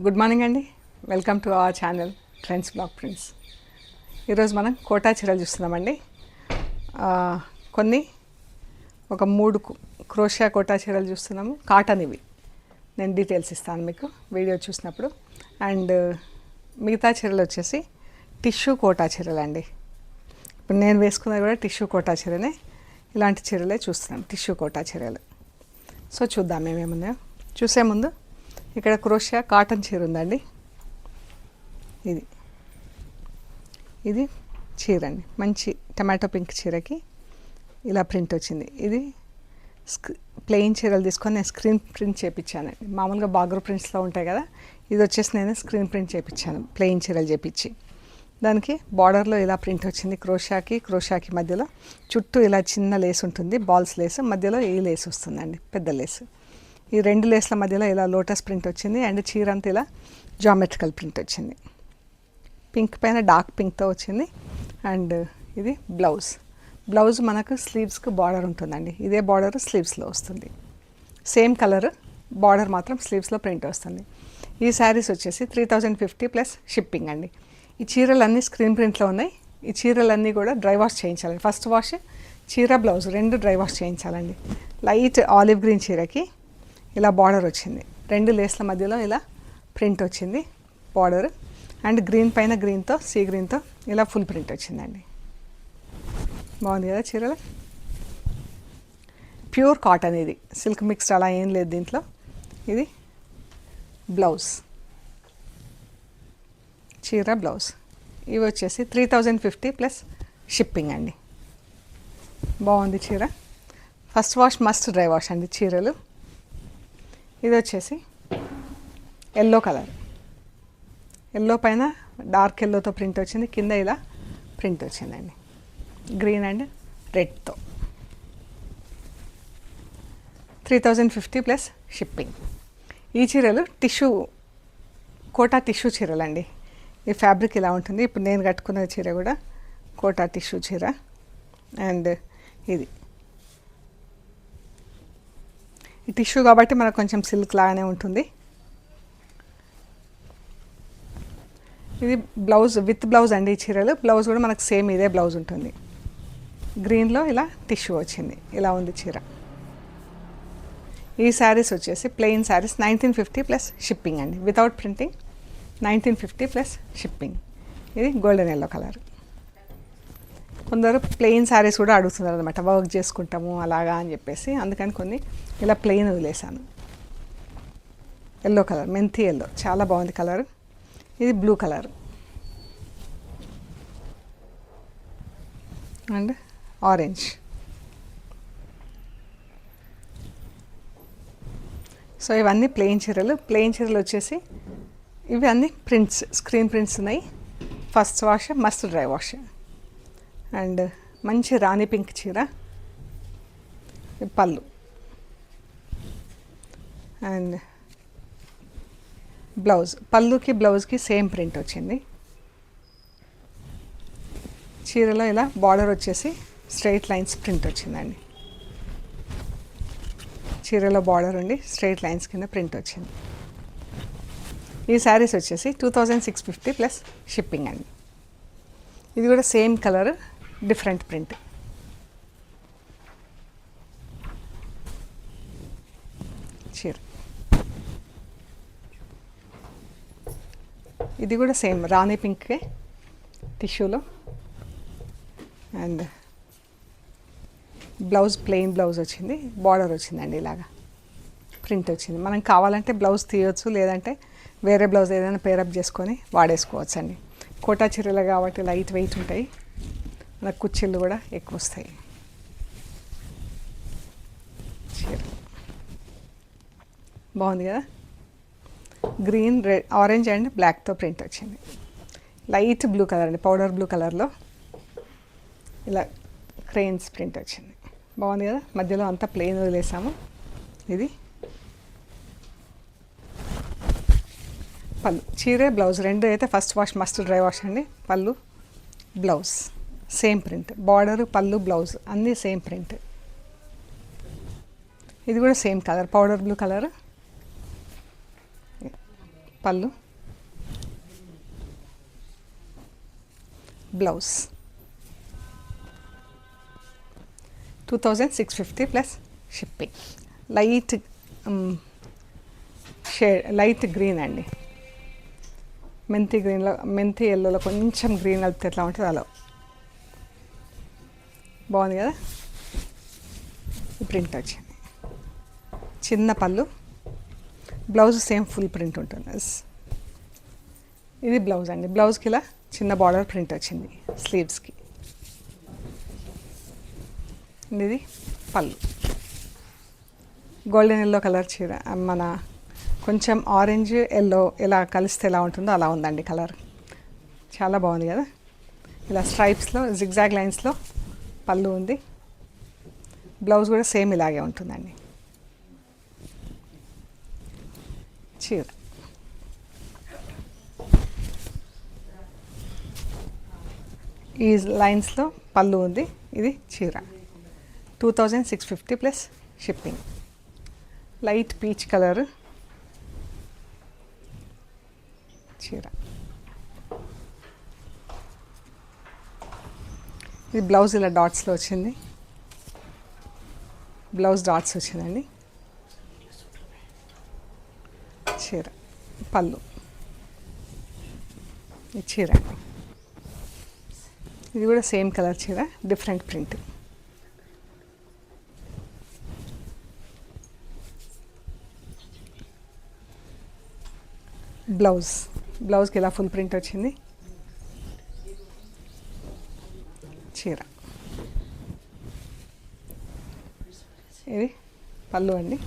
Good morning అండి. Welcome to our channel trends block prints. ఈరోజు మనం కోటా చీరలు చూస్తున్నామండి. కొన్ని ఒక 3 క్రోషియా కోటా చీరలు చూస్తున్నాము. కాటన్ ఇవి. నేను డీటెయిల్స్ ఇస్తాను మీకు వీడియో చూసినప్పుడు. అండ్ మిగతా చీరలు వచ్చేసి టిష్యూ కోటా చీరలు అండి. ఇప్పుడు నేను వేసుకున్నది కూడా టిష్యూ కోటా చీరనే. ఇలాంటి చీరలే చూస్తున్నాం, టిష్యూ కోటా చీరలు. సో చూద్దాం ఏమేమున్నాయో. చూసే ముందు ఇక్కడ క్రోషియా కాటన్ చీర ఉందండి. ఇది చీర అండి. మంచి టమాటో పింక్ చీరకి ఇలా ప్రింట్ వచ్చింది. ఇది ప్లెయిన్ చీరలు తీసుకొని నేను స్క్రీన్ ప్రింట్ చేయించానండి. మామూలుగా బాగ్రూ ప్రింట్స్లో ఉంటాయి కదా, ఇది వచ్చేసి నేను స్క్రీన్ ప్రింట్ చేయించాను, ప్లెయిన్ చీరలు చేయించి. దానికి బార్డర్లో ఇలా ప్రింట్ వచ్చింది. క్రోషాకి మధ్యలో చుట్టూ ఇలా చిన్న లేస్ ఉంటుంది, బాల్స్ లేస్, మధ్యలో ఈ లేస్ వస్తుందండి, పెద్ద లేస్. ఈ 2 లేస్ల మధ్యలో ఇలా లోటస్ ప్రింట్ వచ్చింది. అండ్ చీర అంతా ఇలా జామెట్రికల్ ప్రింట్ వచ్చింది. పింక్ పైన డార్క్ పింక్తో వచ్చింది. అండ్ ఇది బ్లౌజ్ మనకు స్లీవ్స్కి బార్డర్ ఉంటుందండి. ఇదే బార్డర్ స్లీవ్స్లో వస్తుంది. సేమ్ కలర్ బార్డర్ మాత్రం స్లీవ్స్లో ప్రింట్ వస్తుంది. ఈ శారీస్ వచ్చేసి 3050 ప్లస్ షిప్పింగ్ అండి. ఈ చీరలన్నీ స్క్రీన్ ప్రింట్లో ఉన్నాయి. ఈ చీరలన్నీ కూడా డ్రై వాష్ చేయించాలండి. ఫస్ట్ వాష్ చీర, బ్లౌజ్ 2 డ్రై వాష్ చేయించాలండి. లైట్ ఆలివ్ గ్రీన్ చీరకి ఇలా బార్డర్ వచ్చింది. 2 లేస్ల మధ్యలో ఇలా ప్రింట్ వచ్చింది బార్డర్. అండ్ గ్రీన్ పైన గ్రీన్తో, సీ గ్రీన్తో ఇలా ఫుల్ ప్రింట్ వచ్చిందండి. బాగుంది కదా చీరలు. ప్యూర్ కాటన్, ఇది సిల్క్ మిక్స్డ్ అలా ఏం లేదు దీంట్లో. ఇది బ్లౌజ్, చీర బ్లౌజ్. ఇవి వచ్చేసి 3050 ప్లస్ షిప్పింగ్ అండి. బాగుంది చీర. First wash must dry wash అండి చీరలు. ఇది వచ్చేసి ఎల్లో కలర్, ఎల్లో పైన డార్క్ ఎల్లోతో ప్రింట్ వచ్చింది. కింద ఇలా ప్రింట్ వచ్చిందండి, గ్రీన్ అండ్ రెడ్తో. 3050 plus shipping. ఈ చీరలు కోటా టిష్యూ చీరలు అండి. ఈ ఫ్యాబ్రిక్ ఇలా ఉంటుంది. ఇప్పుడు నేను కట్టుకున్న చీర కూడా కోటా టిష్యూ చీర. అండ్ ఇది ఈ టిష్యూ కాబట్టి మనకు కొంచెం సిల్క్ లాగానే ఉంటుంది. ఇది బ్లౌజ్, విత్ బ్లౌజ్ అండి ఈ చీరలు. బ్లౌజ్ కూడా మనకు సేమ్ ఇదే బ్లౌజ్ ఉంటుంది. గ్రీన్లో ఇలా టిష్యూ వచ్చింది. ఇలా ఉంది చీర. ఈ శారీస్ వచ్చేసి ప్లెయిన్ శారీస్ 1950 ప్లస్ షిప్పింగ్ అండి. Without printing 1950 plus shipping. ఇది గోల్డెన్ ఎల్లో కలర్. కొందరు ప్లెయిన్ శారీస్ కూడా అడుగుతున్నారు అనమాట, వర్క్ చేసుకుంటాము అలాగా అని చెప్పేసి. అందుకని కొన్ని ఇలా ప్లెయిన్ వదిలేసాను. ఎల్లో కలర్, మెంతి ఎల్లో, చాలా బాగుంది కలర్. ఇది blue colour and orange. So ఇవన్నీ ప్లెయిన్ చీరలు. ప్లెయిన్ చీరలు వచ్చేసి ఇవి అన్నీ ప్రింట్స్, స్క్రీన్ ప్రింట్స్ ఉన్నాయి. First wash must dry wash. And మంచి రాణి పింక్ చీర, పళ్ళు. అండ్ బ్లౌజ్, పళ్ళుకి బ్లౌజ్కి సేమ్ ప్రింట్ వచ్చింది. చీరలో ఇలా బార్డర్ వచ్చేసి స్ట్రైట్ లైన్స్ ప్రింట్ వచ్చిందండి. చీరలో బార్డర్ ఉండి స్ట్రైట్ లైన్స్ కింద ప్రింట్ వచ్చింది. ఈ శారీస్ వచ్చేసి 2650 ప్లస్ షిప్పింగ్ అండి. ఇది కూడా సేమ్ కలర్, డిఫరెంట్ ప్రింట్. చీర ఇది కూడా సేమ్ రాణి పింకే టిష్యూలో. అండ్ బ్లౌజ్ ప్లెయిన్ బ్లౌజ్ వచ్చింది, బార్డర్ వచ్చిందండి, ఇలాగా ప్రింట్ వచ్చింది. మనం కావాలంటే బ్లౌజ్ తీయవచ్చు, లేదంటే వేరే బ్లౌజ్ ఏదైనా పేరప్ చేసుకొని వాడేసుకోవచ్చు అండి. కోటా చీరలు కాబట్టి లైట్ వెయిట్ ఉంటాయి, మనకు కుచ్చిళ్ళు కూడా ఎక్కువ వస్తాయి. చీర బాగుంది కదా. గ్రీన్, రెడ్, ఆరెంజ్ అండ్ బ్లాక్తో ప్రింట్ వచ్చింది. లైట్ బ్లూ కలర్ అండి, పౌడర్ బ్లూ కలర్లో ఇలా క్రెయిన్స్ ప్రింట్ వచ్చింది. బాగుంది కదా. మధ్యలో అంతా ప్లెయిన్ వదిలేసాము. ఇది పళ్ళు, చీరే బ్లౌజ్ 2 అయితే first wash must dry wash అండి. పళ్ళు, బ్లౌజ్ సేమ్ ప్రింట్, బార్డర్, పళ్ళు, బ్లౌజ్ అన్నీ సేమ్ ప్రింట్. ఇది కూడా same colour, powder blue colour. పళ్ళు, blouse 2650 plus shipping. Light shade, light green అండి. మెంతి గ్రీన్లో, మెంతి ఎల్లోలో కొంచెం గ్రీన్ కలిపితే ఎట్లా ఉంటుంది అలా బాగుంది కదా. ప్రింట్ వచ్చింది. చిన్న పళ్ళు, బ్లౌజ్ సేమ్ ఫుల్ ప్రింట్ ఉంటుంది. ఇది బ్లౌజ్ అండి. బ్లౌజ్కి ఇలా చిన్న బార్డర్ ప్రింట్ వచ్చింది స్లీవ్స్కి. ఇది పళ్ళు. గోల్డెన్ ఎల్లో కలర్ చీర, మన కొంచెం ఆరెంజ్ ఎల్లో ఇలా కలిస్తే ఎలా ఉంటుందో అలా ఉందండి కలర్. చాలా బాగుంది కదా. ఇలా స్ట్రైప్స్లో జిగ్జాగ్ లైన్స్లో పళ్ళు ఉంది. బ్లౌజ్ కూడా సేమ్ ఇలాగే ఉంటుందండి. చీర ఈ లైన్స్లో పళ్ళు ఉంది. ఇది చీర 2650 plus shipping. Light peach colour చీర. ఇది బ్లౌజ్ ఇలా డాట్స్లో వచ్చింది. బ్లౌజ్ డాట్స్ వచ్చిందండి. చీర, పళ్ళు, ఈ చీర. ఇది కూడా సేమ్ కలర్ చీర, డిఫరెంట్ ప్రింట్. బ్లౌజ్, బ్లౌజ్కి ఇలా ఫుల్ ప్రింట్ వచ్చింది. చీర, ఇది పళ్ళు అండి.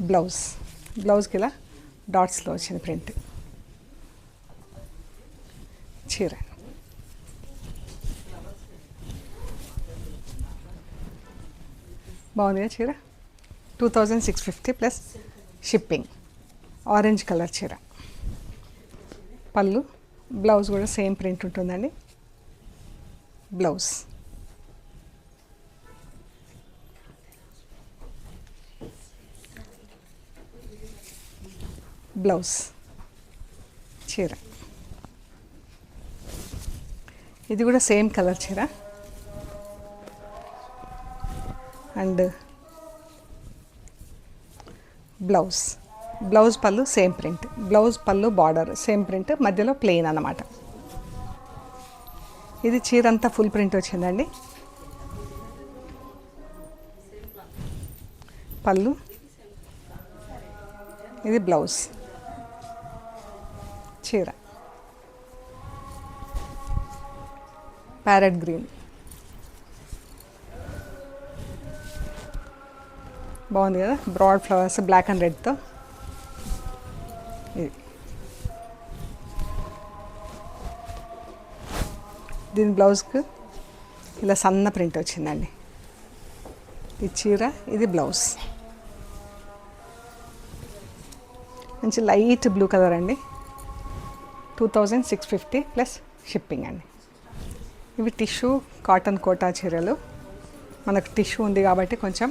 బ్లౌజ్, బ్లౌజ్కి ఇలా డాట్స్లో వచ్చింది ప్రింట్. చీర బాగుంది కదా చీర. 2650 ప్లస్ షిప్పింగ్. ఆరెంజ్ కలర్ చీర. పళ్ళు, బ్లౌజ్ కూడా సేమ్ ప్రింట్ ఉంటుందండి. బ్లౌజ్, బ్లౌజ్, చీర. ఇది కూడా సేమ్ కలర్ చీర అండ్ బ్లౌజ్. బ్లౌజ్ పళ్ళు సేమ్ ప్రింట్. బ్లౌజ్ పళ్ళు బార్డర్ సేమ్ ప్రింట్, మధ్యలో ప్లెయిన్ అన్నమాట. ఇది చీర అంతా ఫుల్ ప్రింట్ వచ్చిందండి. పళ్ళు, ఇది బ్లౌజ్. చీర ప్యారెట్ గ్రీన్ బాగుంది కదా. బ్రాడ్ ఫ్లవర్స్ బ్లాక్ అండ్ రెడ్తో. ఇది దీని బ్లౌజ్కి ఇలా సన్న ప్రింట్ వచ్చిందండి. ఈ చీర, ఇది బ్లౌజ్. మంచి లైట్ బ్లూ కలర్ అండి. 2650 ప్లస్ షిప్పింగ్ అండి. ఇవి టిష్యూ కాటన్ కోటా చీరలు. మనకు టిష్యూ ఉంది కాబట్టి కొంచెం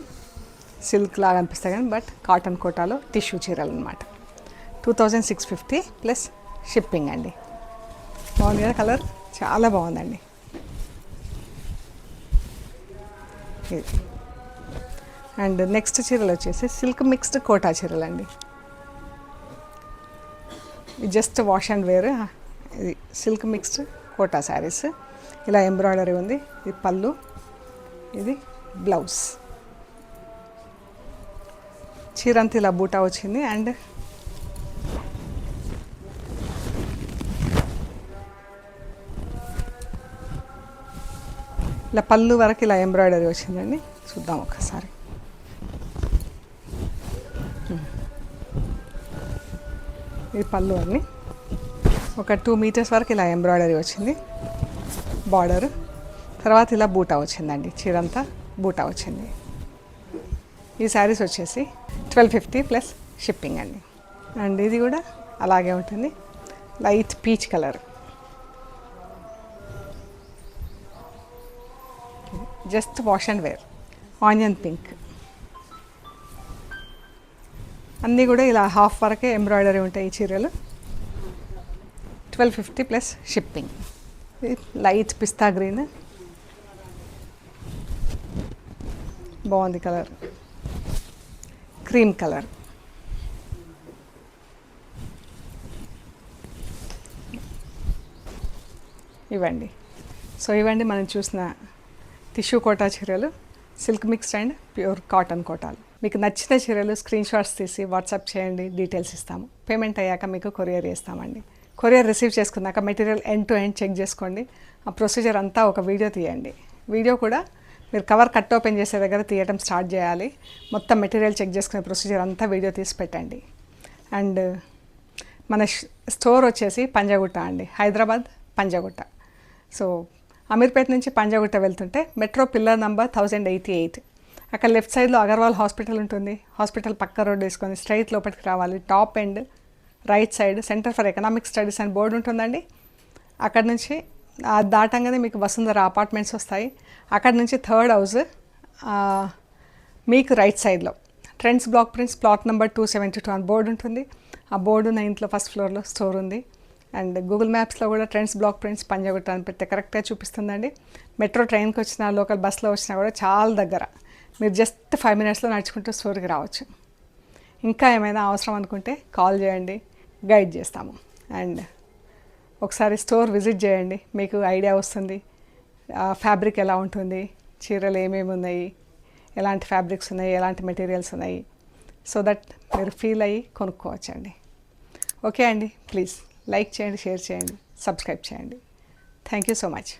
సిల్క్ లాగా అనిపిస్తాయి కానీ బట్ కాటన్ కోటాలో టిష్యూ చీరలు అనమాట. 2650 ప్లస్ షిప్పింగ్ అండి. బాగుంది కదా కలర్, చాలా బాగుందండి. ఇది అండ్ నెక్స్ట్ చీరలు వచ్చేసి సిల్క్ మిక్స్డ్ కోటా చీరలు అండి. ఇది జస్ట్ వాష్ అండ్ వేర్. ఇది సిల్క్ మిక్స్డ్ కోటా శారీస్. ఇలా ఎంబ్రాయిడరీ ఉంది. ఇది పళ్ళు, ఇది బ్లౌజ్. చీర అంతా ఇలా బూటా వచ్చింది అండ్ ఇలా పళ్ళు వరకు ఇలా ఎంబ్రాయిడరీ వచ్చిందండి. చూద్దాం ఒకసారి. ఇది పళ్ళు అన్ని ఒక 2 మీటర్స్ వరకు ఇలా ఎంబ్రాయిడరీ వచ్చింది బార్డర్. తర్వాత ఇలా బూటా వచ్చిందండి. చీరంతా బూటా వచ్చింది. ఈ శారీస్ వచ్చేసి 1250 ప్లస్ షిప్పింగ్ అండి. అండ్ ఇది కూడా అలాగే ఉంటుంది. Light peach colour, just wash and wear. Onion pink, అన్నీ కూడా ఇలా హాఫ్ వరకే ఎంబ్రాయిడరీ ఉంటాయి ఈ చీరలు. 1250 plus shipping. Light pista green, బాగుంది కలర్. క్రీమ్ కలర్, ఇవ్వండి. సో ఇవ్వండి మనం చూసిన టిష్యూ కోటా చీరలు, silk mix and pure cotton కోటాలు. మీకు నచ్చిన చీరలు స్క్రీన్ షాట్స్ తీసి వాట్సాప్ చేయండి, డీటెయిల్స్ ఇస్తాము. పేమెంట్ అయ్యాక మీకు కొరియర్ చేస్తామండి. కొరియర్ రిసీవ్ చేసుకున్నాక material end to end check చేసుకోండి. ఆ ప్రొసీజర్ అంతా ఒక వీడియో తీయండి. వీడియో కూడా మీరు కవర్ కట్ ఓపెన్ చేసే దగ్గర తీయటం స్టార్ట్ చేయాలి. మొత్తం మెటీరియల్ చెక్ చేసుకునే ప్రొసీజర్ అంతా వీడియో తీసి పెట్టండి. అండ్ మన స్టోర్ వచ్చేసి పంజాగుట్ట అండి, హైదరాబాద్ పంజాగుట్ట. సో అమీర్పేట నుంచి పంజాగుట్ట వెళ్తుంటే మెట్రో పిల్లర్ నంబర్ 1088, అక్కడ లెఫ్ట్ సైడ్లో అగర్వాల్ హాస్పిటల్ ఉంటుంది. హాస్పిటల్ పక్క రోడ్ వేసుకొని స్ట్రైట్ లోపలికి రావాలి. Top end right side centre for economic studies అని బోర్డు ఉంటుందండి. అక్కడ నుంచి దాటంగానే మీకు వసుంధర అపార్ట్మెంట్స్ వస్తాయి. అక్కడ నుంచి థర్డ్ హౌస్ మీకు రైట్ సైడ్లో trends block prints plot number 272 అని బోర్డు ఉంటుంది. ఆ బోర్డు నా ఇంట్లో ఫస్ట్ ఫ్లోర్లో స్టోర్ ఉంది. అండ్ గూగుల్ మ్యాప్స్లో కూడా ట్రెండ్స్ బ్లాక్ ప్రింట్స్ పంజాగుట్ట అని పెడితే కరెక్ట్గా చూపిస్తుందండి. మెట్రో ట్రైన్కి వచ్చినా లోకల్ బస్లో వచ్చినా కూడా చాలా దగ్గర. మీరు జస్ట్ 5 మినిట్స్లో నడుచుకుంటూ స్టోర్కి రావచ్చు. ఇంకా ఏమైనా అవసరం అనుకుంటే కాల్ చేయండి, గైడ్ చేస్తాము. అండ్ ఒకసారి స్టోర్ విజిట్ చేయండి, మీకు ఐడియా వస్తుంది ఫ్యాబ్రిక్ ఎలా ఉంటుంది, చీరలు ఏమేమి ఉన్నాయి, ఎలాంటి ఫ్యాబ్రిక్స్ ఉన్నాయి, ఎలాంటి మెటీరియల్స్ ఉన్నాయి. సో దట్ మీరు ఫీల్ అయ్యి కొనుక్కోవచ్చండి. ఓకే అండి, ప్లీజ్ లైక్ చేయండి, షేర్ చేయండి, సబ్స్క్రైబ్ చేయండి. Thank you so much.